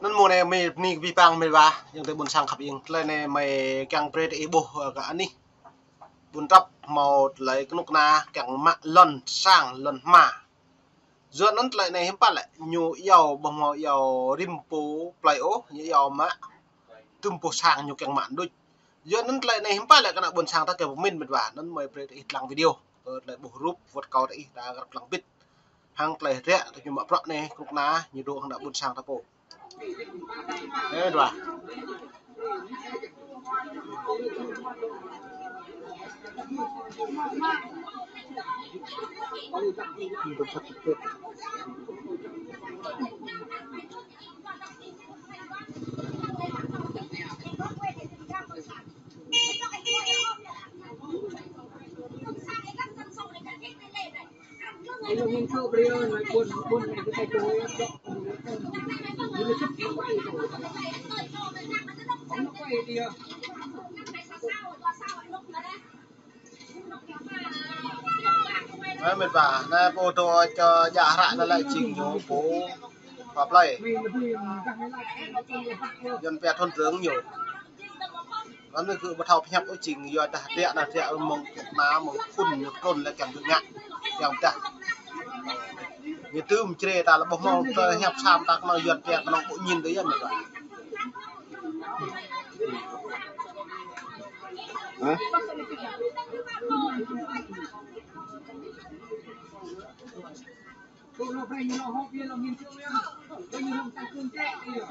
นั่นโมเนี่ยไม่นี่ปีปังไม่ว่ายังแต่บนสังขับยังเลยในไม่แกงเปรตอีโบกับอันนี้บนรับเมาเลยกนุกนาแกงมะล่อนสร้างล่อนมาส่วนนั้นเลยในเห็นป่ะแหละอยู่ยาวบางเมายาวริมปูปลายโอ้ยาวมะตึมปูสร้างอยู่แกงมันด้วยส่วนนั้นเลยในเห็นป่ะแหละขณะบนสังถ้าเกิดมินเป็นว่านั้นไม่เปรตอีหลังวิดีโอเลยบุรูปวัดเก่าได้ได้กับหลังปิดhàng plei ria tu cuma prak ne kruk na nyido hendak bun sang tapo dua Kalau minta beliau nak pun kita jual itu, ini cepat buat itu. Apa dia? Mày bảo na ô tô cho giả rạ nó lại chỉnh vô phố hợp lại dân phe thôn tướng nhiều nó là cứ bắt đầu nhập ở chỉnh giờ ta địa là địa mông má mông phun cồn là kèm được ngạn kèm cả như tươm chê ta là bông mông nhập sam ta nó dần phe nó cũng nhìn đấy mày bảo hả Kalau berani nak hop dia lagi tu ya, berani nak takun cek dia.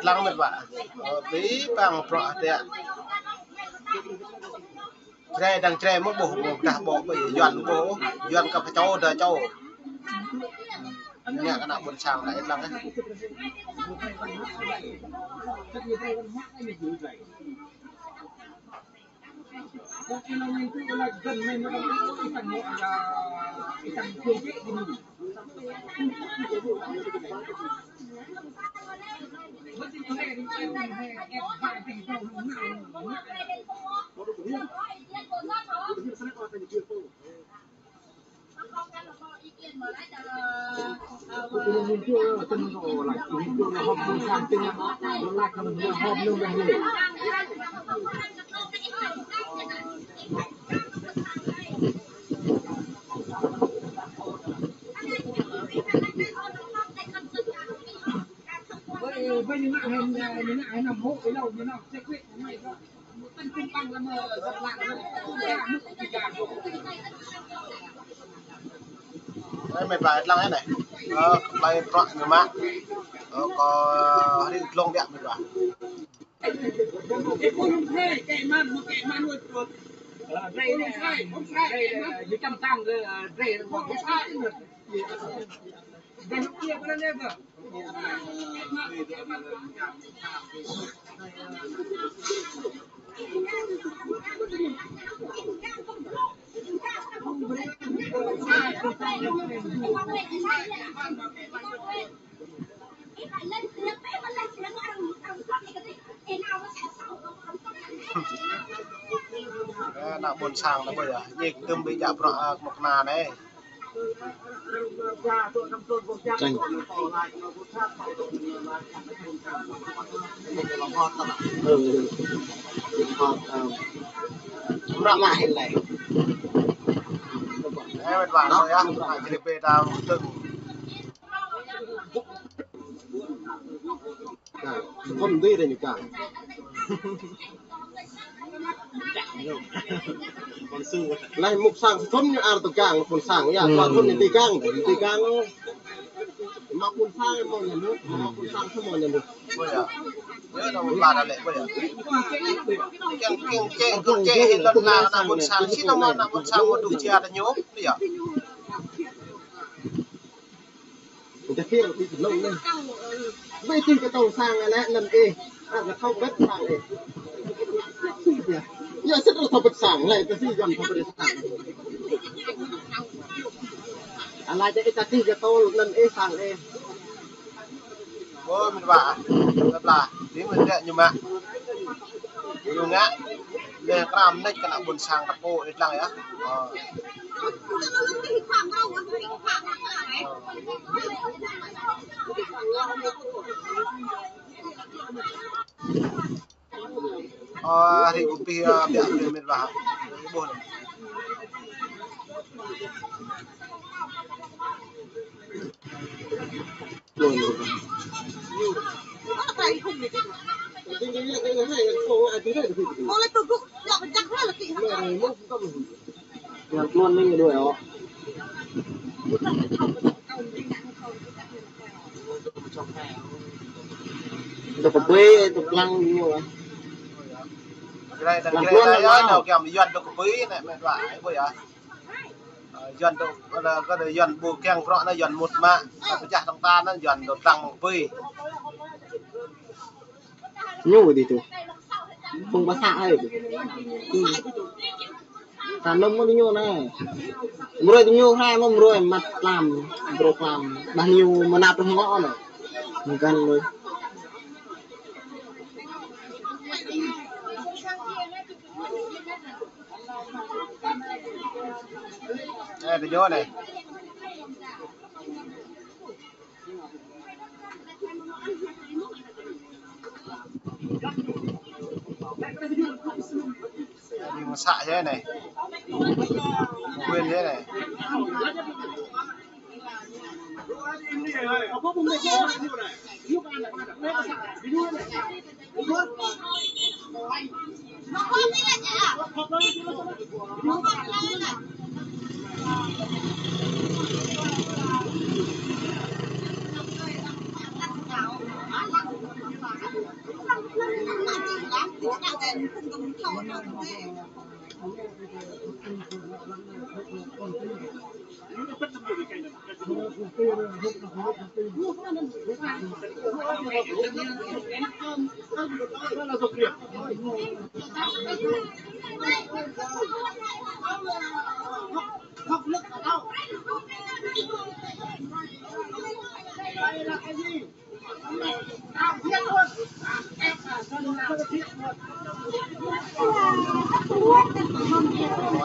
lăng mệt vả tí bằng trọ tệ tre đằng tre mất bổ cả bộ bởi dọn bố dọn cặp cháu đời cháu nhà cái nào buồn sàng lại lăng ấy bây giờ những ai nằm hốt cái đầu như nào sẽ quyết này thôi tân cung băng là mờ giật lặng đấy mệt vả lăng ấy này bay trọ người má có đi lông đẹp mệt vả cái con thuê kệ man nuôi chuột đây là dưới trăm tăng đây là một cái sai nữa đây lúc kia có lên rồi nào buồn sàng là bây giờ dịch tươm bị chạm rọ một nà này Chanh. Rạ lại hình này em bên vàng rồi á phải chỉ về tao từng Con đi đây nhỉ cả. Này mục sang thôn như ar tụ cang phun sang ya qua thôn như tì cang mà phun sang mòn nhà nước mà phun sang không mòn nhà nước bây giờ nhớ đâu bà đã lệ bây giờ keng keng hiện lần nào là buồn sang xin đâu mà là buồn sang một đủ chia đã nhớ bây giờ người ta kia đi từ lâu lên vậy thì cái tàu sang này nè lần kia là không biết sang này giờ sẽ là thập bát sang này cái gì gần thập bát sang Ala jadi tadi jatuh nan sang bố mình bảo là tí mình đệ nhưng mà nhiều ngã để làm đây cái nào buồn sang cặp bộ ít lăng á thì cũng bị để mình vào buồn Mulai tuguk nggak kencang lah lagi. Luôn mình đuổi họ. Tục quê tục lăng nhiều lắm. Cái này đầu kèm dần được quý này mẹ vải bây giờ dần được là cái dần bù kèng rõ nó dần một mà cái chả thằng ta nó dần được tăng quý Nhiều gì tu không có xạ hay tàn đông nó nhiều này rồi nhiều hai mông rồi mặt làm bao nhiêu mà nạp trong ngõ này mình cần rồi đây cái chỗ này nhưng mà xạ thế này quên thế này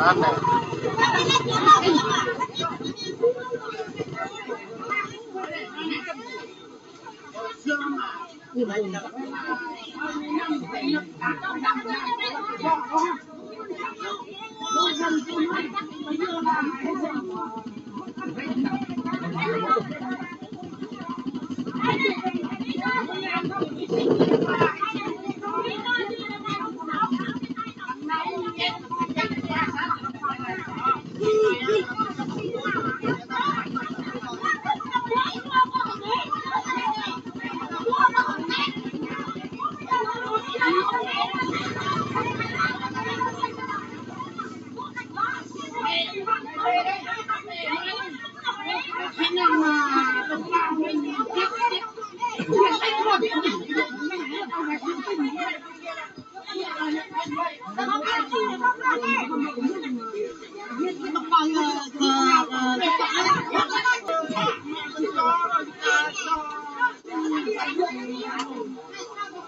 ăn này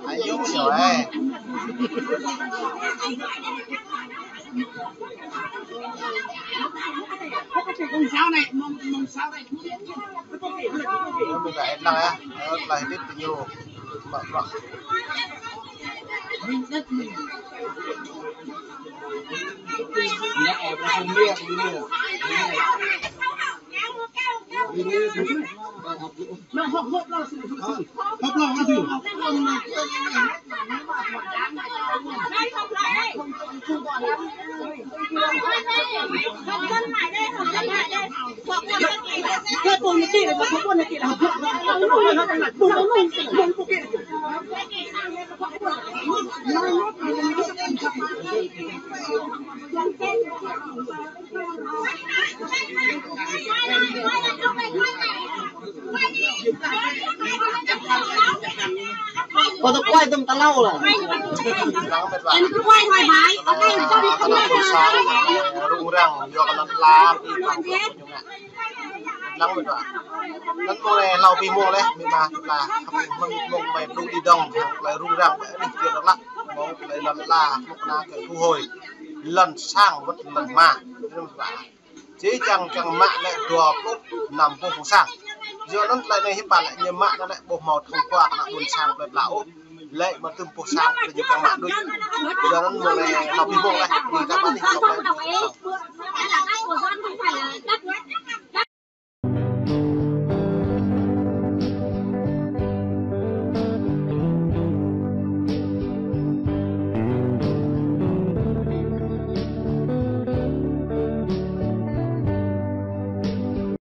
Ayuh rồi. Mông sao này, mông sao này. Mình lại là biết nhiều mà Nó hộp nó là hộp lòng là gì? Cái bồn này kia là có bồn này kia là hộp có tôi quay tầm ta lâu rồi em cứ quay ngoài bãi ở đây cho đi không rung rang do cái làm lắng mình vào lắng mua này lau pi mua đấy mình mà là không mong mày đu đi đông lại rung răng vậy đi chưa được lắm mong lại lần là một na cái thu hồi lần sang vẫn lần mà chỉ chẳng mạng lại đùa cốt nằm vô vùng sang giờ nó lại này hiệp bản lại nhiều mạng nó lại bộ màu thông qua là buồn sang lại lão lệ mà từng bộ sang thì nhiều càng mạng đôi giờ nó mùa này học đi bộ này thì các bạn thì học lại